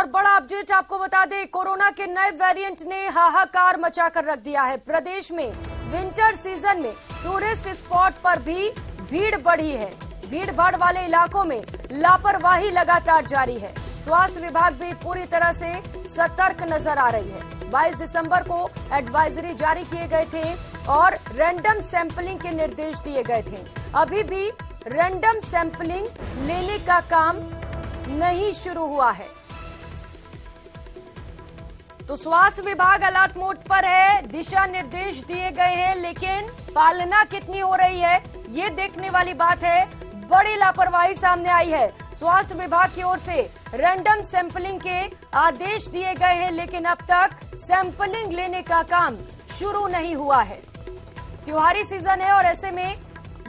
और बड़ा अपडेट आपको बता दें, कोरोना के नए वेरिएंट ने हाहाकार मचाकर रख दिया है। प्रदेश में विंटर सीजन में टूरिस्ट स्पॉट पर भी भीड़ बढ़ी है। भीड़ भाड़ वाले इलाकों में लापरवाही लगातार जारी है। स्वास्थ्य विभाग भी पूरी तरह से सतर्क नजर आ रही है। 22 दिसंबर को एडवाइजरी जारी किए गए थे और रैंडम सैंपलिंग के निर्देश दिए गए थे। अभी भी रैंडम सैंपलिंग लेने का काम नहीं शुरू हुआ है। तो स्वास्थ्य विभाग अलर्ट मोड पर है, दिशा निर्देश दिए गए हैं, लेकिन पालना कितनी हो रही है ये देखने वाली बात है। बड़ी लापरवाही सामने आई है। स्वास्थ्य विभाग की ओर से रैंडम सैंपलिंग के आदेश दिए गए हैं, लेकिन अब तक सैंपलिंग लेने का काम शुरू नहीं हुआ है। त्योहारी सीजन है और ऐसे में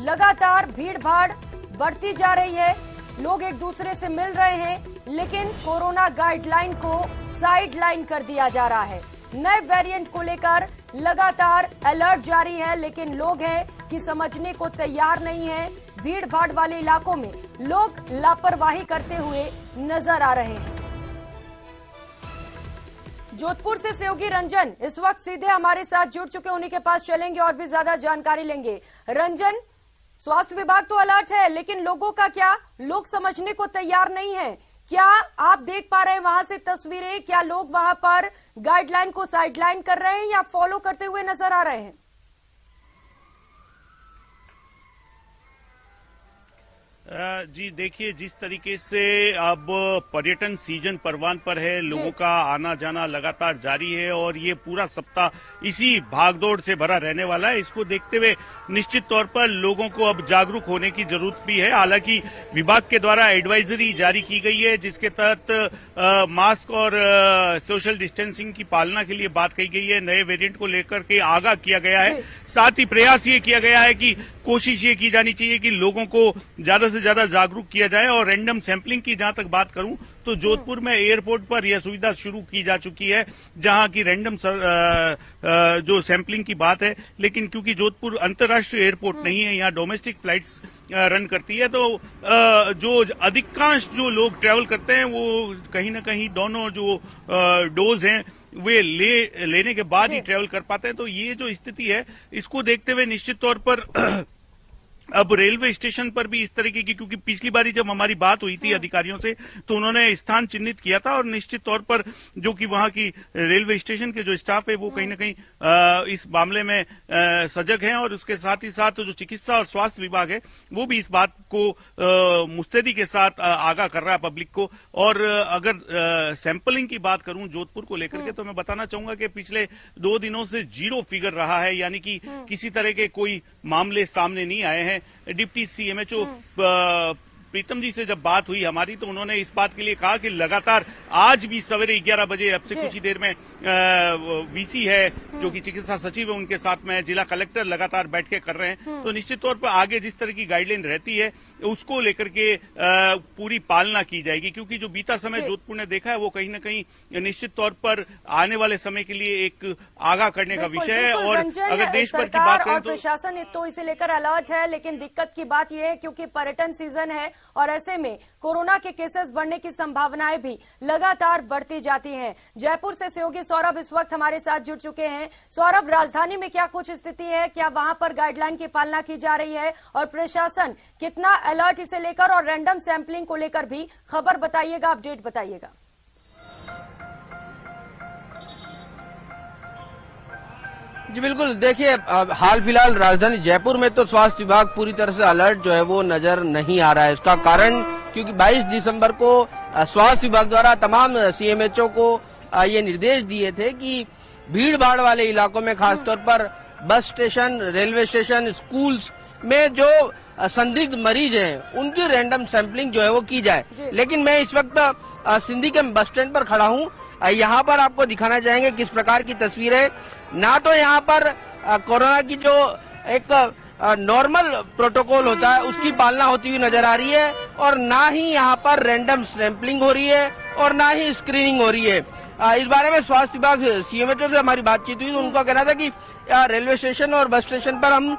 लगातार भीड़ भाड़ बढ़ती जा रही है। लोग एक दूसरे से मिल रहे हैं, लेकिन कोरोना गाइडलाइन को साइडलाइन कर दिया जा रहा है। नए वेरिएंट को लेकर लगातार अलर्ट जारी है, लेकिन लोग हैं कि समझने को तैयार नहीं है। भीड़ भाड़ वाले इलाकों में लोग लापरवाही करते हुए नजर आ रहे हैं। जोधपुर से सहयोगी रंजन इस वक्त सीधे हमारे साथ जुड़ चुके, उन्हीं के पास चलेंगे और भी ज्यादा जानकारी लेंगे। रंजन, स्वास्थ्य विभाग तो अलर्ट है, लेकिन लोगों का क्या? लोग समझने को तैयार नहीं है। क्या आप देख पा रहे हैं वहां से तस्वीरें? क्या लोग वहां पर गाइडलाइन को साइडलाइन कर रहे हैं या फॉलो करते हुए नजर आ रहे हैं? जी देखिए, जिस तरीके से अब पर्यटन सीजन परवान पर है, लोगों का आना जाना लगातार जारी है और ये पूरा सप्ताह इसी भागदौड़ से भरा रहने वाला है। इसको देखते हुए निश्चित तौर पर लोगों को अब जागरूक होने की जरूरत भी है। हालांकि विभाग के द्वारा एडवाइजरी जारी की गई है, जिसके तहत मास्क और सोशल डिस्टेंसिंग की पालना के लिए बात कही गई है। नए वेरिएंट को लेकर के आगाह किया गया है। साथ ही प्रयास ये किया गया है कि कोशिश ये की जानी चाहिए कि लोगों को ज्यादा से ज्यादा जागरूक किया जाए। और रैंडम सैंपलिंग की जहां तक बात करूं तो जोधपुर में एयरपोर्ट पर यह सुविधा शुरू की जा चुकी है, जहां की रैंडम जो सैंपलिंग की बात है। लेकिन क्योंकि जोधपुर अंतर्राष्ट्रीय एयरपोर्ट नहीं है, यहाँ डोमेस्टिक फ्लाइट्स रन करती है, तो जो अधिकांश जो लोग ट्रैवल करते हैं वो कहीं ना कहीं दोनों जो डोज हैं वे लेने के बाद ही ट्रैवल कर पाते हैं। तो ये जो स्थिति है, इसको देखते हुए निश्चित तौर पर अब रेलवे स्टेशन पर भी इस तरीके की, क्योंकि पिछली बारी जब हमारी बात हुई थी अधिकारियों से तो उन्होंने स्थान चिन्हित किया था और निश्चित तौर पर जो कि वहां की रेलवे स्टेशन के जो स्टाफ है वो कहीं ना कहीं इस मामले में सजग हैं। और उसके साथ ही साथ जो चिकित्सा और स्वास्थ्य विभाग है वो भी इस बात को मुस्तैदी के साथ आगाह कर रहा है पब्लिक को। और अगर सैंपलिंग की बात करूं जोधपुर को लेकर के, तो मैं बताना चाहूंगा कि पिछले 2 दिनों से 0 फिगर रहा है, यानी कि किसी तरह के कोई मामले सामने नहीं आए हैं। डिप्टी सीएमएचओ प्रीतम जी से जब बात हुई हमारी, तो उन्होंने इस बात के लिए कहा कि लगातार आज भी सवेरे 11 बजे, अब से कुछ ही देर में वीसी है जो कि चिकित्सा सचिव है, उनके साथ में जिला कलेक्टर लगातार बैठकें कर रहे हैं। तो निश्चित तौर पर आगे जिस तरह की गाइडलाइन रहती है उसको लेकर के पूरी पालना की जाएगी, क्योंकि जो बीता समय जोधपुर ने देखा है वो कहीं ना कहीं निश्चित तौर पर आने वाले समय के लिए एक आगाह करने का विषय है। और अगर देश भर की बात करें तो प्रशासन तो इसे लेकर अलर्ट है, लेकिन दिक्कत की बात यह है क्योंकि पर्यटन सीजन है और ऐसे में कोरोना के केसेस बढ़ने की संभावनाएं भी लगातार बढ़ती जाती हैं। जयपुर से सहयोगी सौरभ इस वक्त हमारे साथ जुड़ चुके हैं। सौरभ, राजधानी में क्या कुछ स्थिति है? क्या वहां पर गाइडलाइन की पालना की जा रही है और प्रशासन कितना अलर्ट इसे लेकर और रैंडम सैंपलिंग को लेकर भी खबर बताइएगा, अपडेट बताइएगा। जी बिल्कुल, देखिए हाल फिलहाल राजधानी जयपुर में तो स्वास्थ्य विभाग पूरी तरह से अलर्ट जो है वो नजर नहीं आ रहा है। इसका कारण क्योंकि 22 दिसंबर को स्वास्थ्य विभाग द्वारा तमाम सीएमएचओ को ये निर्देश दिए थे कि भीड़ भाड़ वाले इलाकों में खासतौर पर bus station, railway station, schools में जो संदिग्ध मरीज हैं उनकी रैंडम सैंपलिंग जो है वो की जाए। लेकिन मैं इस वक्त सिंधी के बस स्टैंड पर खड़ा हूँ। यहाँ पर आपको दिखाना चाहेंगे किस प्रकार की तस्वीर है। ना तो यहाँ पर कोरोना की जो एक नॉर्मल प्रोटोकॉल होता है उसकी पालना होती हुई नजर आ रही है, और ना ही यहाँ पर रैंडम सैंपलिंग हो रही है और ना ही स्क्रीनिंग हो रही है। इस बारे में स्वास्थ्य विभाग सीएमएचओ से हमारी बातचीत हुई तो उनका कहना था कि रेलवे स्टेशन और बस स्टेशन पर हम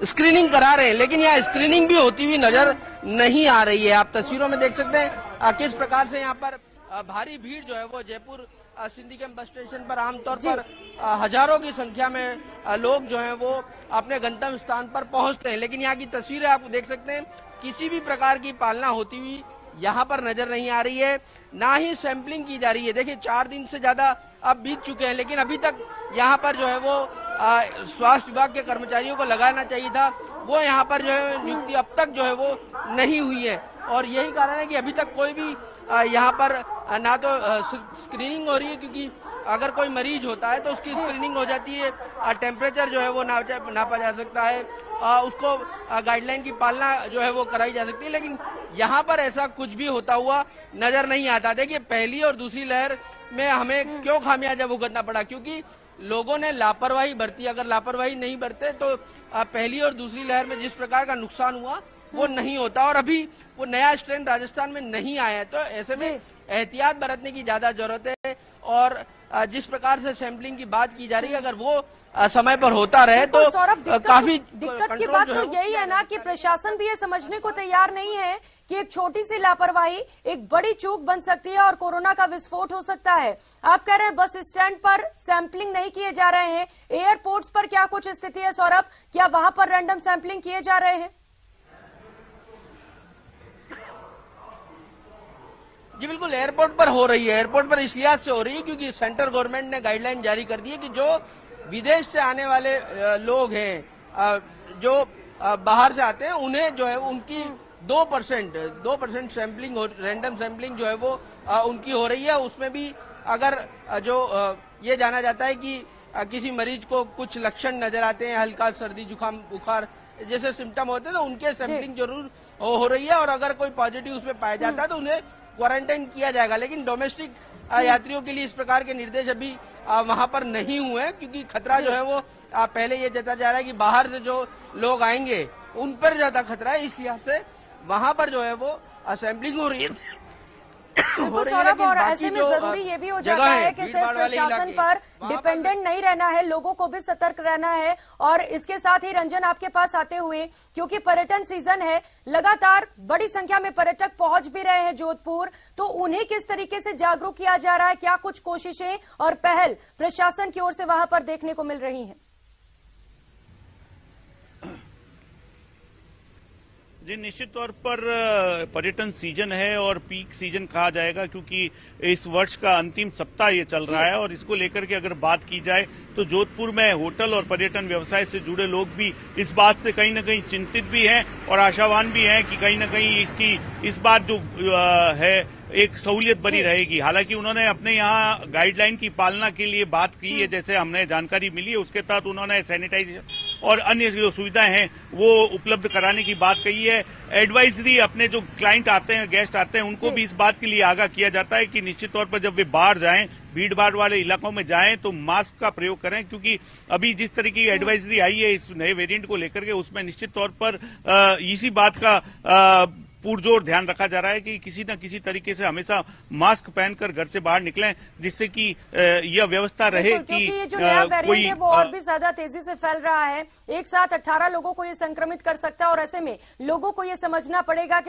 स्क्रीनिंग करा रहे हैं, लेकिन यहाँ स्क्रीनिंग भी होती हुई नजर नहीं आ रही है। आप तस्वीरों में देख सकते हैं किस प्रकार से यहाँ पर भारी भीड़ जो है वो Jaipur Sindhi camp bus station पर आमतौर पर हजारों की संख्या में लोग जो हैं वो अपने गंतव्य स्थान पर पहुंचते हैं, लेकिन यहाँ की तस्वीरें आप देख सकते हैं, किसी भी प्रकार की पालना होती हुई यहाँ पर नजर नहीं आ रही है, ना ही सैंपलिंग की जा रही है। देखिए 4 दिन से ज्यादा अब बीत चुके हैं, लेकिन अभी तक यहाँ पर जो है वो स्वास्थ्य विभाग के कर्मचारियों को लगाना चाहिए था, वो यहाँ पर जो है नियुक्ति अब तक जो है वो नहीं हुई है। और यही कारण है कि अभी तक कोई भी यहाँ पर ना तो स्क्रीनिंग हो रही है, क्योंकि अगर कोई मरीज होता है तो उसकी स्क्रीनिंग हो जाती है, टेम्परेचर जो है वो नापा जा सकता है, उसको गाइडलाइन की पालना जो है वो कराई जा सकती है, लेकिन यहाँ पर ऐसा कुछ भी होता हुआ नजर नहीं आता। देखिए पहली और दूसरी लहर में हमें क्यों खामियाजा भुगतना पड़ा, क्योंकि लोगों ने लापरवाही बरती। अगर लापरवाही नहीं बरते तो पहली और दूसरी लहर में जिस प्रकार का नुकसान हुआ वो नहीं होता, और अभी वो नया स्ट्रेन राजस्थान में नहीं आया है, तो ऐसे में एहतियात बरतने की ज्यादा जरूरत है। और जिस प्रकार से सैंपलिंग की बात की जा रही है, अगर वो समय पर होता रहे तो काफी दिक्कत की बात तो यही है ना कि प्रशासन भी ये समझने को तैयार नहीं है कि एक छोटी सी लापरवाही एक बड़ी चूक बन सकती है और कोरोना का विस्फोट हो सकता है। आप कह रहे हैं बस स्टैंड पर सैंपलिंग नहीं किए जा रहे हैं, एयरपोर्ट्स पर क्या कुछ स्थिति है सौरभ, क्या वहां पर रैंडम सैंपलिंग किए जा रहे हैं? जी बिल्कुल, एयरपोर्ट पर हो रही है। एयरपोर्ट पर इस लिहाज से हो रही है क्योंकि सेंट्रल गवर्नमेंट ने गाइडलाइन जारी कर दी है कि जो विदेश से आने वाले लोग हैं, जो बाहर से आते हैं, उन्हें जो है उनकी 2% सैंपलिंग, रैंडम सैंपलिंग जो है वो उनकी हो रही है। उसमें भी अगर जो ये जाना जाता है कि किसी मरीज को कुछ लक्षण नजर आते हैं, हल्का सर्दी जुकाम बुखार जैसे सिम्टम होते हैं, तो उनके सैंपलिंग जरूर हो रही है, और अगर कोई पॉजिटिव उसमें पाया जाता है तो उन्हें क्वारंटाइन किया जाएगा। लेकिन डोमेस्टिक यात्रियों के लिए इस प्रकार के निर्देश अभी वहां पर नहीं हुए हैं, क्योंकि खतरा जो है वो पहले ये जता जा रहा है कि बाहर से जो लोग आएंगे उन पर ज्यादा खतरा है, इस लिहाज से वहां पर जो है वो सैंपलिंग हो रही है। सौरभ, और ऐसे में जरूरी ये भी हो जाता है कि सिर्फ प्रशासन पर डिपेंडेंट नहीं रहना है, लोगों को भी सतर्क रहना है। और इसके साथ ही रंजन आपके पास आते हुए, क्योंकि पर्यटन सीजन है, लगातार बड़ी संख्या में पर्यटक पहुंच भी रहे हैं जोधपुर, तो उन्हें किस तरीके से जागरूक किया जा रहा है, क्या कुछ कोशिशें और पहल प्रशासन की ओर से वहां पर देखने को मिल रही है? जी निश्चित तौर पर पर्यटन सीजन है और पीक सीजन कहा जाएगा, क्योंकि इस वर्ष का अंतिम सप्ताह ये चल रहा है। और इसको लेकर के अगर बात की जाए तो जोधपुर में होटल और पर्यटन व्यवसाय से जुड़े लोग भी इस बात से कहीं न कहीं चिंतित भी हैं और आशावान भी हैं कि कहीं न कहीं इस बार जो है एक सहूलियत बनी रहेगी। हालांकि उन्होंने अपने यहाँ गाइडलाइन की पालना के लिए बात की है, जैसे हमने जानकारी मिली है उसके तहत उन्होंने सैनिटाइजेशन और अन्य जो सुविधाएं हैं वो उपलब्ध कराने की बात कही है। एडवाइजरी अपने जो क्लाइंट आते हैं, गेस्ट आते हैं, उनको भी इस बात के लिए आगाह किया जाता है कि निश्चित तौर पर जब वे बाहर जाएं, भीड़ भाड़ वाले इलाकों में जाएं, तो मास्क का प्रयोग करें, क्योंकि अभी जिस तरीके की एडवाइजरी आई है इस नए वेरिएंट को लेकर के, उसमें निश्चित तौर पर इसी बात का पुरजोर ध्यान रखा जा रहा है कि किसी न किसी तरीके से हमेशा मास्क पहनकर घर से बाहर निकलें, जिससे कि यह व्यवस्था रहे कि ये जो नया वेरिएंट है वो और भी ज्यादा तेजी से फैल रहा है। एक साथ 18 लोगों को ये संक्रमित कर सकता है और ऐसे में लोगों को ये समझना पड़ेगा कि